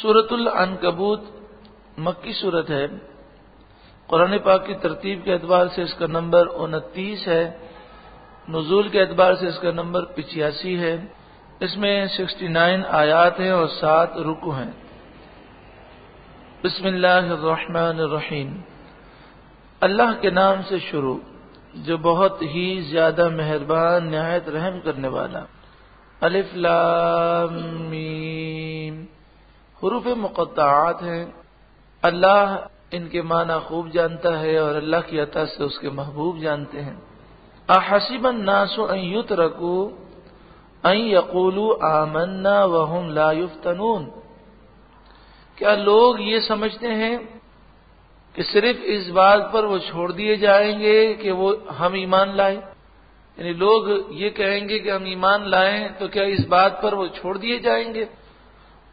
سورۃ العنکبوت مکی صورت ہے. قرآن پاک کی ترتیب کے اعتبار سے اس کا نمبر 29 ہے. نزول کے اعتبار سے اس کا نمبر 85 ہے. اس میں 69 آیات ہیں اور 7 رکوع ہیں. بسم اللہ الرحمن الرحیم. اللہ کے نام سے شروع جو بہت ہی زیادہ مہربان نہایت رحم کرنے والا. الف لام میم. حروف مقطعات ہیں. اللہ ان کے معنی خوب جانتا ہے اور اللہ کی عطا سے اس کے محبوب جانتے ہیں. احسب الناس ان یترکوا ان یقولوا آمنا وهم لا یفتنون. کیا لوگ یہ سمجھتے ہیں کہ صرف اس بات پر وہ چھوڑ دیے جائیں گے کہ وہ ہم ایمان لائیں؟ یعنی لوگ یہ کہیں گے کہ ہم ایمان لائیں تو کیا اس بات پر وہ چھوڑ دیے جائیں گے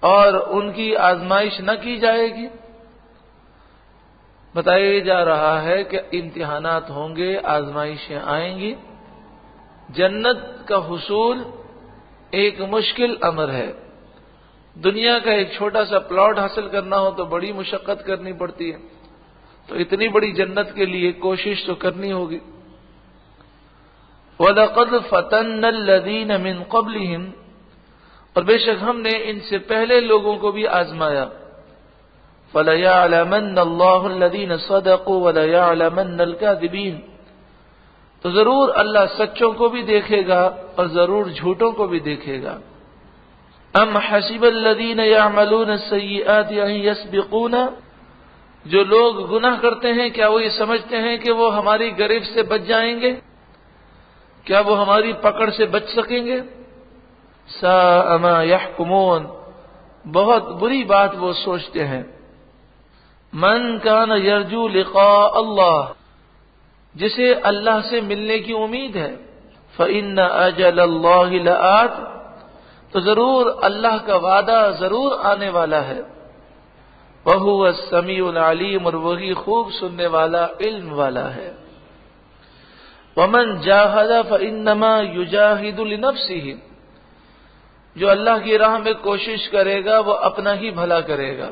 اور ان کی آزمائش نہ کی جائے گی؟ بتایا جا رہا ہے کہ امتحانات ہوں گے، آزمائشیں آئیں گی. جنت کا حصول ایک مشکل امر ہے. دنیا کا ایک چھوٹا سا پلاٹ حاصل کرنا ہو تو بڑی مشقت کرنی پڑتی ہے، تو اتنی بڑی جنت کے لیے کوشش تو کرنی ہوگی. وَلَقَدْ فَتَنَّا الَّذِينَ مِن قَبْلِهِمْ. اور بے شک ہم نے ان سے پہلے لوگوں کو بھی آزمایا. فَلَيَعْلَمَنَّ اللَّهُ الَّذِينَ صَدَقُوا وَلَيَعْلَمَنَّ الْكَاذِبِينَ. تو ضرور اللہ سچوں کو بھی دیکھے گا اور ضرور جھوٹوں کو بھی دیکھے گا. ام حسب الذین یعملون السیئات ان یسبقونا. جو لوگ گناہ کرتے ہیں کیا وہ یہ سمجھتے ہیں کہ وہ ہماری گرفت سے بچ جائیں گے؟ کیا وہ ہماری پکڑ سے بچ سکیں گے؟ ساء ما یحکمون. بہت بری بات وہ سوچتے ہیں. من کان یرجو لقاء اللہ. جسے اللہ سے ملنے کی امید ہے. فإن أجل اللہ لآت. تو ضرور اللہ کا وعدہ ضرور آنے والا ہے. وَهُوَ السَّمِيعُ الْعَلِيمُ. اور وہی خوب سننے والا علم والا ہے. وَمَنْ جَاهَدَ فَإِنَّمَا يُجَاهِدُ لِنَفْسِهِ. جو اللہ کی راہ میں کوشش کرے گا وہ اپنا ہی بھلا کرے گا.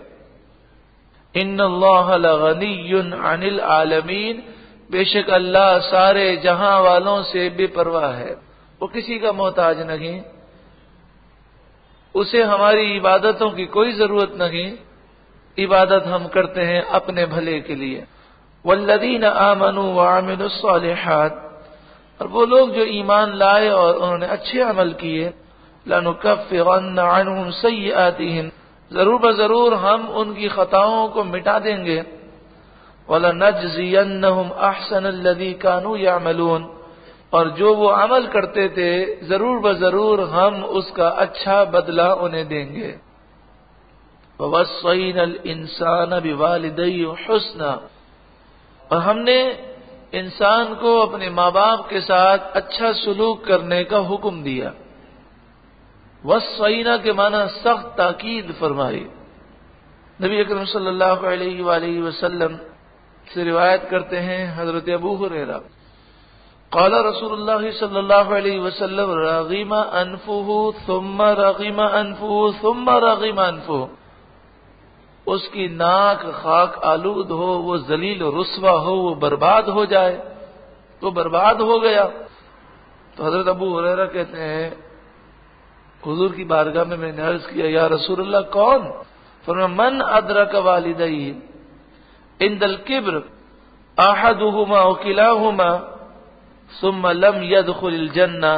إِنَّ اللَّهَ لَغَنِيٌّ عَنِ الْعَالَمِينَ. بے شک اللہ سارے جہاں والوں سے بے پرواہ ہے، وہ کسی کا محتاج نہیں، اسے ہماری عبادتوں کی کوئی ضرورت نہیں. عبادت ہم کرتے ہیں اپنے بھلے کے لیے. والذین آمنوا وعملوا الصالحات. اور وہ لوگ جو ایمان لائے اور انہوں نے اچھے عمل کیے. لنکفرن عنہم سیئاتہم. ضرور بضرور ہم ان کی خطاؤں کو مٹا دیں گے. وَلَنَجْزِيَنَّهُمْ أَحْسَنَ الَّذِي كَانُوا يَعْمَلُونَ. اور جو وہ عمل کرتے تھے ضرور بضرور ہم اس کا اچھا بدلہ انہیں دیں گے. وَوَصَّيْنَا الْإِنسَانَ بِوَالِدَيْهِ حُسْنًا. اور ہم نے انسان کو اپنے ماں باپ کے ساتھ اچھا سلوک کرنے کا حکم دیا. وَصَّيْنَا کے معنی سخت تاکید فرمائی. نبی اکرم صلی اللہ علیہ وآلہ وسلم سے روایت کرتے ہیں حضرت ابو ہریرہ قال رسول اللہ صلی اللہ علیہ وسلم رغم انفہ ثم رغم انفہ ثم رغم انفہ. اس کی ناک خاک آلود ہو، وہ ذلیل و رسوا ہو، وہ برباد ہو جائے، تو برباد ہو گیا. تو حضرت ابو ہریرہ کہتے ہیں حضور کی بارگاہ میں نے عرض کیا یا رسول اللہ کون؟ فرمایا من ادرک والدیہ عند الکبر احدہما او کلاہما ثم لم يدخل الجنہ.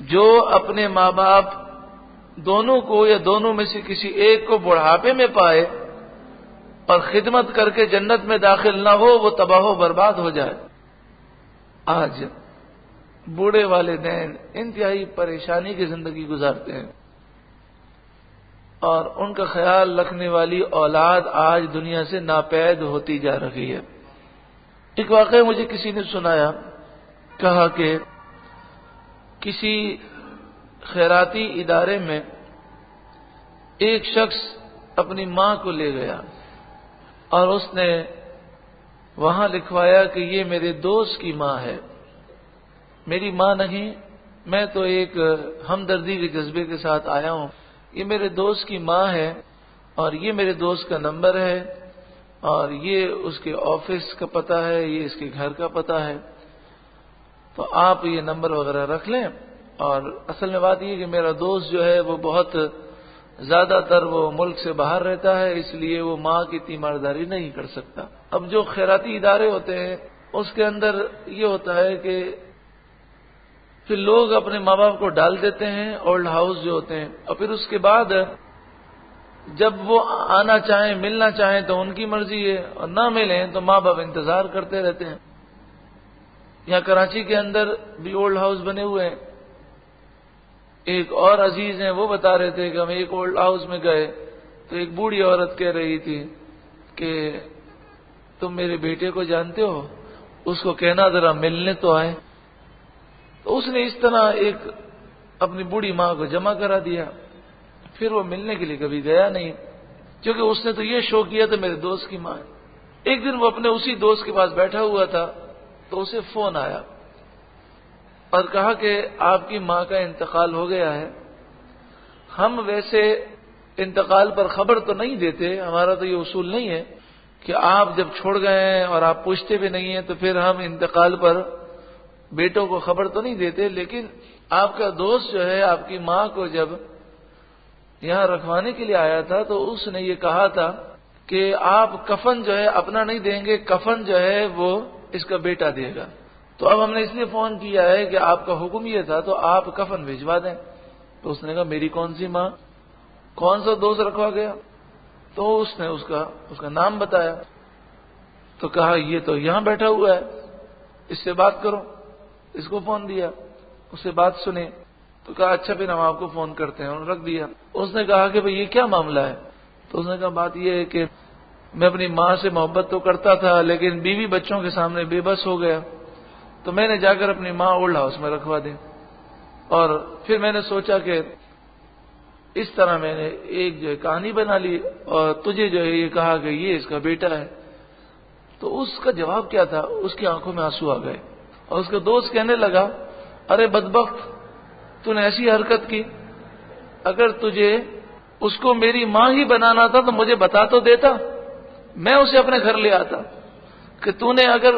جو اپنے ماں باپ دونوں کو یا دونوں میں سے کسی ایک کو بڑھاپے میں پائے اور خدمت کر کے جنت میں داخل نہ ہو، وہ تباہ و برباد ہو جائے. آج بوڑھے والدین انتہائی پریشانی کی زندگی گزارتے ہیں اور ان کا خیال رکھنے والی اولاد آج دنیا سے ناپید ہوتی جا رہی ہے. ایک واقعہ مجھے کسی نے سنایا، کہا کہ کسی خیراتی ادارے میں ایک شخص اپنی ماں کو لے گیا اور اس نے وہاں لکھوایا کہ یہ میرے دوست کی ماں ہے، میری ماں نہیں، میں تو ایک ہمدردی کے جذبے کے ساتھ آیا ہوں، یہ میرے دوست کی ماں ہے اور یہ میرے دوست کا نمبر ہے اور یہ اس کے آفس کا پتہ ہے، یہ اس کے گھر کا پتہ ہے، تو آپ یہ نمبر وغیرہ رکھ لیں۔ اور اصل میں بات یہ کہ میرا دوست جو ہے وہ بہت زیادہ تر وہ ملک سے باہر رہتا ہے، اس لیے وہ ماں کی تیمارداری نہیں کر سکتا۔ اب جو خیراتی ادارے ہوتے ہیں اس کے اندر یہ ہوتا ہے کہ پھر لوگ اپنے ماں باپ کو ڈال دیتے ہیں اولڈ ہاؤس جو ہوتے ہیں، اور پھر اس کے بعد جب وہ آنا چاہیں ملنا چاہیں تو ان کی مرضی ہے، اور نہ ملیں تو ماں باپ انتظار کرتے رہتے ہیں۔ یہاں کراچی کے اندر بھی اولڈ ہاؤس بنے ہوئے ہیں۔ ایک اور عزیز ہیں وہ بتا رہے تھے کہ ہم ایک اولڈ ہاؤس میں گئے تو ایک بوڑھی عورت کہہ رہی تھی کہ تم میرے بیٹے کو جانتے ہو، اس کو کہنا ذرا ملنے تو آئے۔ تو اس نے اس طرح ایک اپنی بوڑھی ماں کو جمع کرا دیا، پھر وہ ملنے کے لیے کبھی گیا نہیں، کیونکہ اس نے تو یہ شو کیا تھا میرے دوست کی ماں ہے۔ ایک دن وہ اپنے اسی دوست کے پاس بیٹھا ہوا تھا تو اسے فون آیا اور کہا کہ آپ کی ماں کا انتقال ہو گیا ہے۔ ہم ویسے انتقال پر خبر تو نہیں دیتے، ہمارا تو یہ اصول نہیں ہے کہ آپ جب چھوڑ گئے ہیں اور آپ پوچھتے بھی نہیں ہیں تو پھر ہم انتقال پر بیٹوں کو خبر تو نہیں دیتے، لیکن آپ کا دوست جو ہے آپ کی ماں کو جب یہاں رکھوانے کے لیے آیا تھا تو اس نے یہ کہا تھا کہ آپ کفن جو ہے اپنا نہیں دیں گے، کفن جو ہے وہ اس کا بیٹا دے گا۔ تو اب ہم نے اس لیے فون کیا ہے کہ آپ کا حکم یہ تھا تو آپ کفن بھیجوا دیں۔ تو اس نے کہا میری کون سی ماں، کون سا دوست رکھوا گیا؟ تو اس نے اس کا نام بتایا، تو کہا یہ تو یہاں بیٹھا ہوا ہے، اس سے بات کرو۔ اس کو فون دیا، اس سے بات سنی، تو کہا اچھا پھر ہم آپ کو فون کرتے ہیں، اور رکھ دیا۔ اس نے کہا کہ بھئی یہ کیا معاملہ ہے؟ تو اس نے کہا بات یہ ہے کہ میں اپنی ماں سے محبت تو کرتا تھا لیکن بیوی بچوں کے سامنے بے بس ہو گیا، تو میں نے جا کر اپنی ماں اولڈ ہاؤس میں رکھوا دی، اور پھر میں نے سوچا کہ اس طرح میں نے ایک جو ہے کہانی بنا لی اور تجھے جو ہے یہ کہا کہ یہ اس کا بیٹا ہے۔ تو اس کا جواب کیا تھا؟ اس کی آنکھوں میں آنسو آ گئے، اور اس کا دوست کہنے لگا ارے بدبخت، تو نے ایسی حرکت کی، اگر تجھے اس کو میری ماں ہی بنانا تھا تو مجھے بتا تو دیتا، میں اسے اپنے گھر لے آتا، کہ تو نے اگر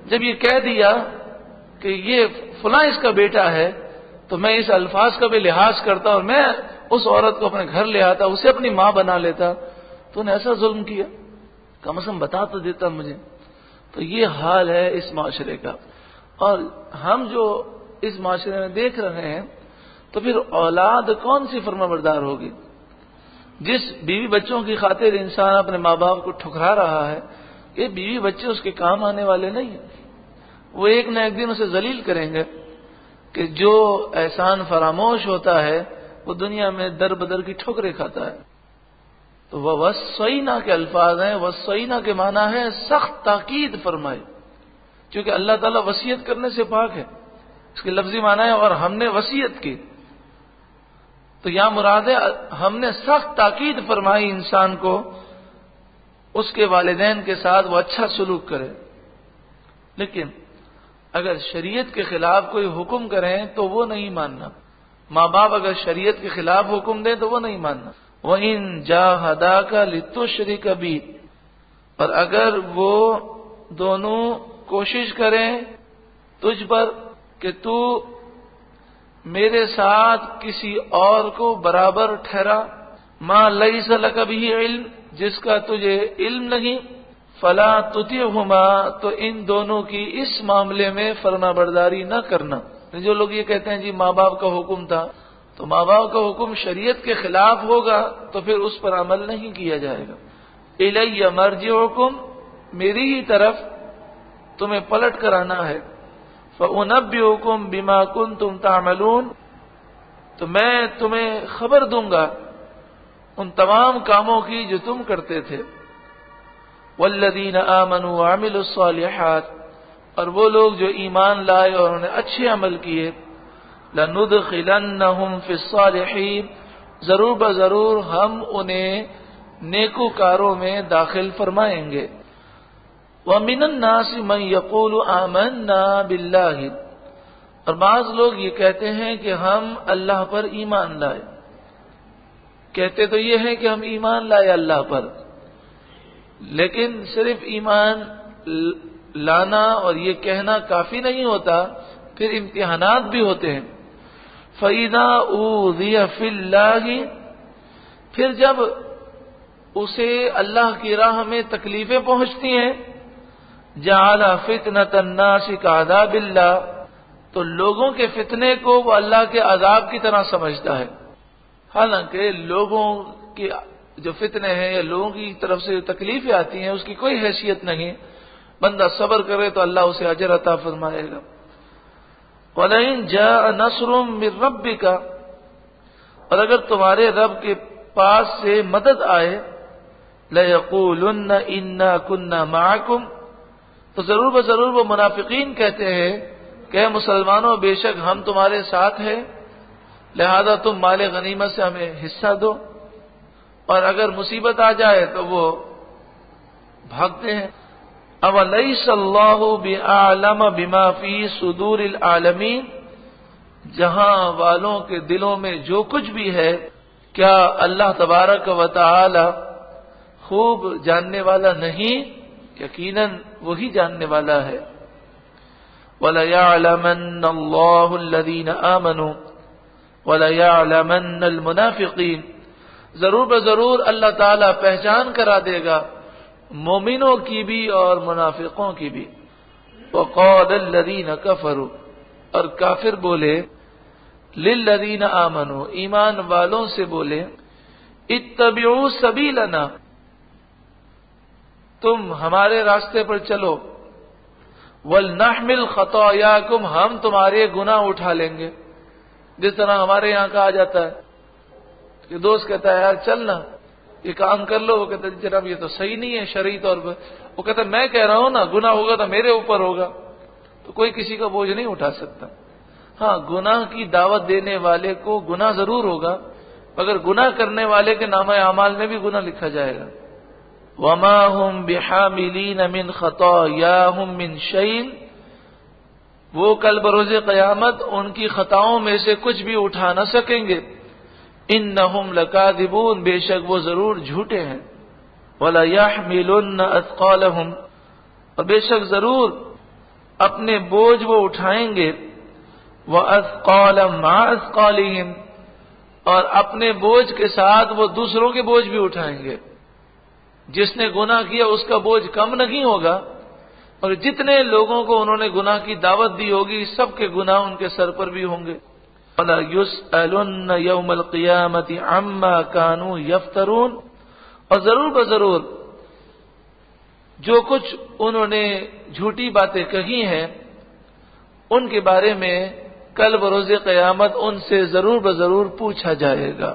جب یہ کہہ دیا کہ یہ فلاں اس کا بیٹا ہے تو میں اس الفاظ کا بھی لحاظ کرتا اور میں اس عورت کو اپنے گھر لے آتا، اسے اپنی ماں بنا لیتا۔ تو نے ایسا ظلم کیا، کم از کم بتا تو دیتا مجھے۔ تو یہ حال ہے اس معاشرے کا، اور ہم جو اس معاشرے میں دیکھ رہے ہیں تو پھر اولاد کون سی فرمانبردار ہوگی؟ جس بیوی بچوں کی خاطر انسان اپنے ماں باپ کو ٹھکرا رہا ہے، یہ بیوی بچے اس کے کام آنے والے نہیں ہیں، وہ ایک نہ ایک دن اسے ذلیل کریں گے۔ کہ جو احسان فراموش ہوتا ہے وہ دنیا میں در بدر کی ٹھوکریں کھاتا ہے۔ تو وہ وصینا کے الفاظ ہیں، وصینا کے معنی ہے سخت تاکید فرمائے، کیونکہ اللہ تعالیٰ وصیت کرنے سے پاک ہے، اس کے لفظی معنی ہے اور ہم نے وصیت کی، تو یہاں مراد ہے ہم نے سخت تاکید فرمائی انسان کو اس کے والدین کے ساتھ وہ اچھا سلوک کرے۔ لیکن اگر شریعت کے خلاف کوئی حکم کریں تو وہ نہیں ماننا، ماں باپ اگر شریعت کے خلاف حکم دیں تو وہ نہیں ماننا۔ وَإِن جَاهَدَاكَ لِتُشْرِكَ بِي، اور اگر وہ دونوں کوشش کریں تجھ پر کہ تو میرے ساتھ کسی اور کو برابر ٹھہرا، ما لیس لک بہ علم، جس کا تجھے علم نہیں، فلا تطیعہما، تو ان دونوں کی اس معاملے میں فرما برداری نہ کرنا۔ جو لوگ یہ کہتے ہیں جی ماں باپ کا حکم تھا، تو ماں باپ کا حکم شریعت کے خلاف ہوگا تو پھر اس پر عمل نہیں کیا جائے گا۔ الی مرجعکم، میری ہی طرف تمہیں پلٹ کر آنا ہے، فَأُنَبِّئُكُم بِمَا كُنتُمْ تَعْمَلُونَ، تو میں تمہیں خبر دوں گا ان تمام کاموں کی جو تم کرتے تھے۔ وَالَّذِينَ آمَنُوا وَعَمِلُوا الصَّالِحَاتِ، اور وہ لوگ جو ایمان لائے اور انہوں نے اچھے عمل کیے، لَنُدْخِلَنَّهُمْ فِي الصَّالِحِينَ، ضرور بضرور ہم انہیں نیکوکاروں میں داخل فرمائیں گے۔ وَمِنَ النَّاسِ مَن يَقُولُ آمَنَّا بِاللَّهِ، اور بعض لوگ یہ کہتے ہیں کہ ہم اللہ پر ایمان لائے، کہتے تو یہ ہیں کہ ہم ایمان لائے اللہ پر، لیکن صرف ایمان لانا اور یہ کہنا کافی نہیں ہوتا، پھر امتحانات بھی ہوتے ہیں۔ فَإِذَا أُوذِيَ فِي اللَّهِ، پھر جب اسے اللہ کی راہ میں تکلیفیں پہنچتی ہیں، جَعَلَ فِتْنَةَ النَّاسِ كَعَذَابِ اللَّهِ، تو لوگوں کے فتنے کو وہ اللہ کے عذاب کی طرح سمجھتا ہے۔ حالانکہ لوگوں کے جو فتنے ہیں یا لوگوں کی طرف سے جو تکلیفیں آتی ہیں اس کی کوئی حیثیت نہیں، بندہ صبر کرے تو اللہ اسے اجر عطا فرمائے گا۔ وَلَئِن جَاءَ نَصْرٌ مِّن رَّبِّكَ، اور اگر تمہارے رب کے پاس سے مدد آئے، لَيَقُولُنَّ إِنَّا كُنَّا مَعَكُمْ، تو ضرور بضرور وہ منافقین کہتے ہیں کہ اے مسلمانوں بے شک ہم تمہارے ساتھ ہیں، لہذا تم مال غنیمت سے ہمیں حصہ دو، اور اگر مصیبت آ جائے تو وہ بھاگتے ہیں۔ أَوَلَيْسَ اللَّهُ بِأَعْلَمَ بِمَا فِي صُدُورِ الْعَالَمِينَ، جہاں والوں کے دلوں میں جو کچھ بھی ہے، کیا اللہ تبارک و تعالی خوب جاننے والا نہیں؟ یقیناً وہی جاننے والا ہے۔ وَلَيَعْلَمَنَّ اللَّهُ الَّذِينَ آمَنُوا وَلَيَعْلَمَنَّ الْمُنَافِقِينَ، ضرور بضرور اللہ تعالیٰ پہچان کرا دے گا مومنوں کی بھی اور منافقوں کی بھی۔ وَقَالَ الَّذِينَ كَفَرُوا، اور کافر بولے، لِلَّذِينَ آمَنُوا، ایمان والوں سے بولے، اتَّبِعُوا سَبِيلَنَا، تم ہمارے راستے پر چلو، وَلْنَحْمِلْ خَطَايَاكُمْ، ہم تمہارے گناہ اٹھا لیں گے۔ جس طرح ہمارے یہاں کہا جاتا ہے کہ دوست کہتا ہے یار چلنا یہ کام کر لو، وہ کہتا ہے جناب یہ تو صحیح نہیں ہے شرعی طور پر، وہ کہتا ہے میں کہہ رہا ہوں نا گناہ ہوگا تو میرے اوپر ہوگا، تو کوئی کسی کا بوجھ نہیں اٹھا سکتا۔ ہاں گناہ کی دعوت دینے والے کو گناہ ضرور ہوگا، مگر گناہ کرنے والے کے نامہ اعمال میں بھی گناہ لکھا جائے گا۔ وَمَا هُمْ بِحَامِلِينَ مِنْ خَطَايَاهُمْ مِنْ شَيْءٍ، وہ کل بروز قیامت ان کی خطاؤں میں سے کچھ بھی اٹھا نہ سکیں گے۔ اِنَّهُمْ لَكَاذِبُونَ، بے شک وہ ضرور جھوٹے ہیں۔ وَلَيَحْمِلُنَّ أَثْقَالَهُمْ، اور بے شک ضرور اپنے بوجھ وہ اٹھائیں گے۔ وَأَثْقَالًا مَعَ أَثْقَالِهِمْ، اور اپنے بوجھ کے ساتھ وہ دوسروں کے بوجھ بھی اٹھائیں گے۔ جس نے گناہ کیا اس کا بوجھ کم نہیں ہوگا، اور جتنے لوگوں کو انہوں نے گناہ کی دعوت دی ہوگی سب کے گناہ ان کے سر پر بھی ہوں گے۔ وَلَا يُسْأَلُنَّ يَوْمَ الْقِيَامَةِ عَمَّا كَانُوا يَفْتَرُونَ، اور ضرور بضرور جو کچھ انہوں نے جھوٹی باتیں کہی ہیں ان کے بارے میں کل بروز قیامت ان سے ضرور بضرور پوچھا جائے گا۔